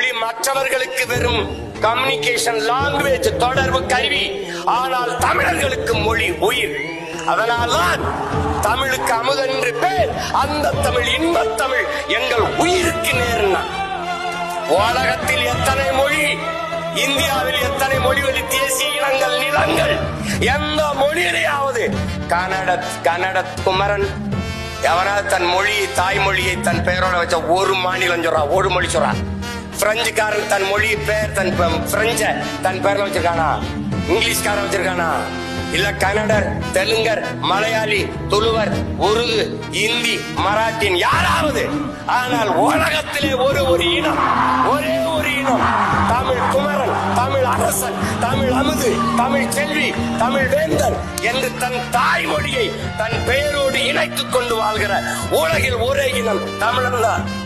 மொழி மற்றவர்களுக்கு வெறும் கம்யூனிகேஷன் லாங்குவேஜ், தொடர்பு கருவி. ஆனால் தமிழர்களுக்கு மொழி உயிர். அதனால்தான் தமிழுக்கு அமுதென்று பேர். அந்த தமிழ் இன்பத் தமிழ் எங்கள் உயிருக்கு நேர்னா. உலகத்தில் எத்தனை மொழி, இந்தியாவில் எத்தனை மொழிவழி தேசிய இனங்கள், நிலங்கள், எந்த மொழியிலேயாவது கன்னட குமரன் எவனாவது தன் மொழியை, தாய்மொழியை தன் பெயரோட வச்ச ஒரு மாநிலம் சொல்றான், ஒரு மொழி சொல்றான். பிரெஞ்சுக்காரன் தன் மொழி பேர், தன் பிரெஞ்ச தன் பேர்ல வச்சிருக்கானா? இங்கிலீஷ்காரன் வச்சிருக்கானா? இல்ல கன்னடர், தெலுங்கர், மலையாளி, துளுவர், உருது, இந்தி, மராட்டின் யாராவது? ஆனால் உலகத்திலே ஒரு இனம், ஒரே ஒரு இனம், தமிழ் குமரன், தமிழ் அரசன், தமிழ் அமுது, தமிழ் செல்வி, தமிழ் வேந்தர் என்று தன் தாய்மொழியை தன் பெயரோடு இணைத்துக் கொண்டு வாழ்கிற உலகில் ஒரே இனம் தமிழன் தான்.